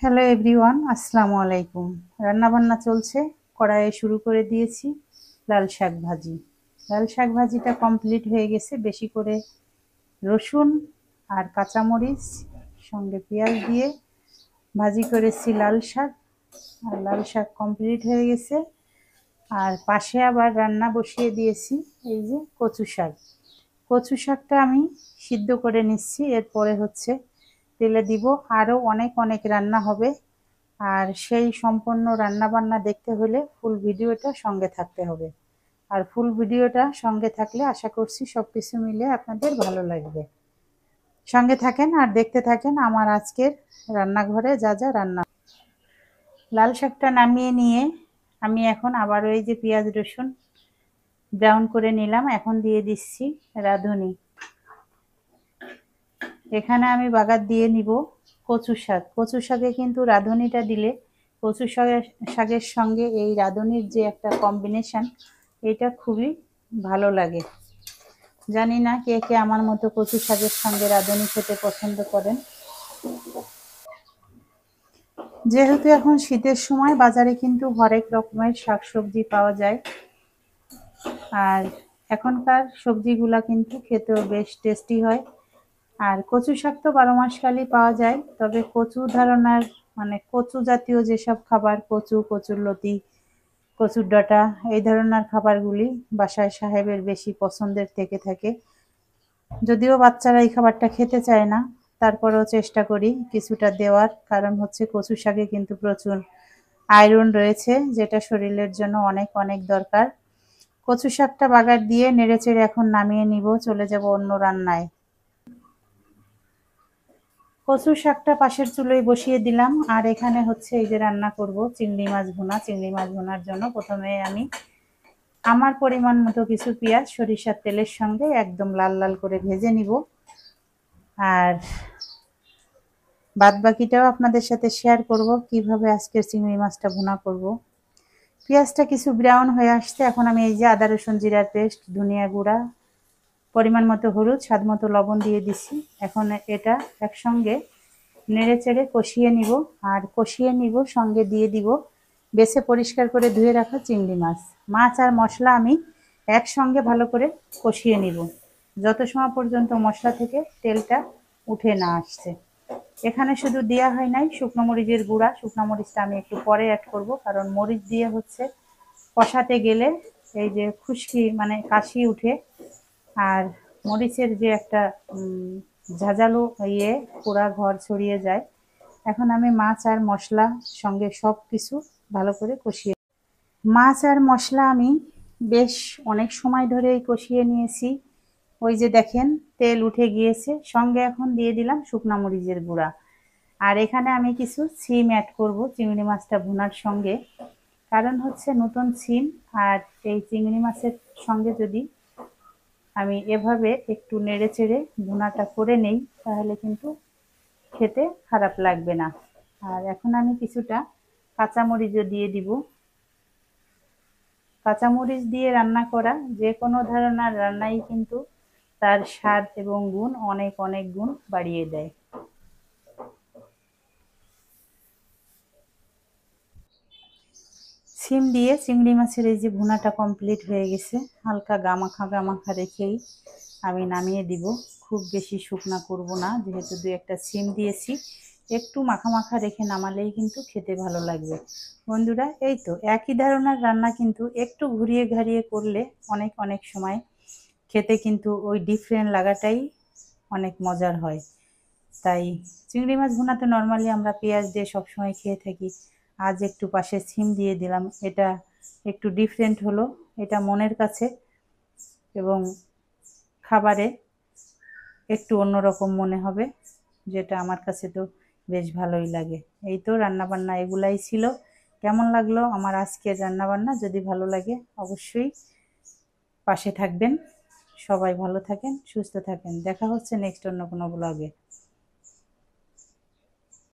Hello everyone, আসসালামু আলাইকুম। রান্নাবান্না চলছে, কড়াইয়ে শুরু করে দিয়েছি লাল শাক ভাজি। লাল শাক ভাজিটা কমপ্লিট হয়ে গেছে। বেশি করে রসুন আর কাঁচামরিচ সঙ্গে পেঁয়াজ দিয়ে ভাজি করেছি লাল শাক। আর লাল শাক কমপ্লিট হয়ে গেছে। আর পাশে আবার রান্না বসিয়ে দিয়েছি এই যে কচু শাক। কচু শাকটা আমি সিদ্ধ করে নিচ্ছি, এরপরে হচ্ছে তেলে দিব। আরও অনেক অনেক রান্না হবে, আর সেই সম্পূর্ণ রান্না বান্না দেখতে হলে ফুল ভিডিওটা সঙ্গে থাকতে হবে। আর ফুল ভিডিওটা সঙ্গে থাকলে আশা করছি সব কিছু মিলে আপনাদের ভালো লাগবে। সঙ্গে থাকেন আর দেখতে থাকেন আমার আজকের রান্নাঘরে যা যা রান্না। লাল শাকটা নামিয়ে নিয়ে আমি এখন আবার ওই যে পেঁয়াজ রসুন ব্রাউন করে নিলাম। এখন দিয়ে দিচ্ছি রাঁধুনি। এখানে আমি বাগার দিয়ে নিব কচু শাক। কচু শাকে কিন্তু রাঁধুনিটা দিলে কচু শাকের সঙ্গে এই রাঁধুনির যে একটা কম্বিনেশন, এটা খুবই ভালো লাগে। জানি না কে কে আমার মতো কচু শাকের সঙ্গে রাঁধুনি খেতে পছন্দ করেন। যেহেতু এখন শীতের সময় বাজারে কিন্তু হরেক রকমের শাকসবজি পাওয়া যায়, আর এখনকার সবজিগুলা কিন্তু খেতেও বেশ টেস্টি হয়। আর কচু শাক তো 12 মাস কালই পাওয়া যায়, তবে কচু ধরনের মানে কচু জাতীয় যেসব খাবার, কচু, কচুর লতি, কচুর ডাঁটা, এই ধরনের খাবারগুলি বাসায় সাহেবের বেশি পছন্দের থেকে থাকে। যদিও বাচ্চারা এই খাবারটা খেতে চায় না, তারপরেও চেষ্টা করি কিছুটা দেওয়ার। কারণ হচ্ছে কচু শাকে কিন্তু প্রচুর আয়রন রয়েছে, যেটা শরীরের জন্য অনেক অনেক দরকার। কচু শাকটা বাগার দিয়ে নেড়েচেড়ে এখন নামিয়ে নিব, চলে যাব অন্য রান্নায়। কচু শাকটা পাশের চুলোয় বসিয়ে দিলাম। আর এখানে হচ্ছে এই যে রান্না করব চিংড়ি মাছ ভুনা। চিংড়ি মাছ ভুনার জন্য প্রথমে আমি আমার পরিমাণ মতো কিছু পেঁয়াজ সরিষার তেলের সঙ্গে একদম লাল লাল করে ভেজে নিব, আর বাদ বাকিটাও আপনাদের সাথে শেয়ার করব কিভাবে আজকের চিংড়ি মাছটা ভুনা করব। পেঁয়াজটা কিছু ব্রাউন হয়ে আসছে, এখন আমি এই যে আদা রসুন জিরার পেস্ট, ধনিয়া গুঁড়া, পরিমাণ মতো হলুদ, স্বাদ মতো লবণ দিয়ে দিছি। এখন এটা একসঙ্গে নেড়ে চেড়ে কষিয়ে নিব। আর কষিয়ে নিব সঙ্গে দিয়ে দিব বেছে পরিষ্কার করে ধুয়ে রাখা চিংড়ি মাছ। মাছ আর মশলা আমি একসঙ্গে ভালো করে কষিয়ে নিব যত সময় পর্যন্ত মশলা থেকে তেলটা উঠে না আসছে। এখানে শুধু দেওয়া হয় নাই শুকনো মরিচের গুঁড়া। শুকনো মরিচটা আমি একটু পরে অ্যাড করব, কারণ মরিচ দিয়ে হচ্ছে কষাতে গেলে এই যে খুশকি মানে কাশি উঠে, আর মরিচের যে একটা ঝাঁঝালো পুরা ঘর ছড়িয়ে যায়। এখন আমি মাছ আর মশলা সঙ্গে সব কিছু ভালো করে কষিয়ে, মাছ আর মশলা আমি বেশ অনেক সময় ধরেই কষিয়ে নিয়েছি। ওই যে দেখেন তেল উঠে গিয়েছে, সঙ্গে এখন দিয়ে দিলাম শুকনা মরিচের গুঁড়া। আর এখানে আমি কিছু সিম অ্যাড করব চিংড়ি মাছটা ভুনার সঙ্গে। কারণ হচ্ছে নতুন সিম আর এই চিংড়ি মাছের সঙ্গে যদি আমি এভাবে একটু নেড়ে চেড়ে ভুনাটা করে নেই, তাহলে কিন্তু খেতে খারাপ লাগবে না। আর এখন আমি কিছুটা কাঁচামরিচও দিয়ে দিব। কাঁচামরিচ দিয়ে রান্না করা যে কোনো ধরনের রান্নাই কিন্তু তার স্বাদ এবং গুণ অনেক অনেক গুণ বাড়িয়ে দেয়। সিম দিয়ে চিংড়ি মাছের এই যে ভুনাটা কমপ্লিট হয়ে গেছে। হালকা গামাখা গামাখা রেখেই আমি নামিয়ে দিব। খুব বেশি শুকনা করব না, যেহেতু দু একটা সিম দিয়েছি। একটু মাখা মাখা রেখে নামালেই কিন্তু খেতে ভালো লাগবে। বন্ধুরা, এই তো একই ধরনের রান্না কিন্তু একটু ঘুরিয়ে ঘাড়িয়ে করলে অনেক অনেক সময় খেতে কিন্তু ওই ডিফারেন্ট লাগাটাই অনেক মজার হয়। তাই চিংড়ি মাছ ভুনা তো নর্মালি আমরা পেঁয়াজ দিয়ে সবসময় খেয়ে থাকি। আজ একটু পাশে সিম দিয়ে দিলাম, এটা একটু ডিফারেন্ট হলো। এটা মনের কাছে এবং খাবারে একটু অন্যরকম মনে হবে, যেটা আমার কাছে তো বেশ ভালোই লাগে। এই তো রান্নাবান্না এগুলাই ছিল। কেমন লাগলো আমার আজকের রান্নাবান্না? যদি ভালো লাগে অবশ্যই পাশে থাকবেন। সবাই ভালো থাকেন, সুস্থ থাকেন। দেখা হচ্ছে নেক্সট অন্য কোনো ব্লগে।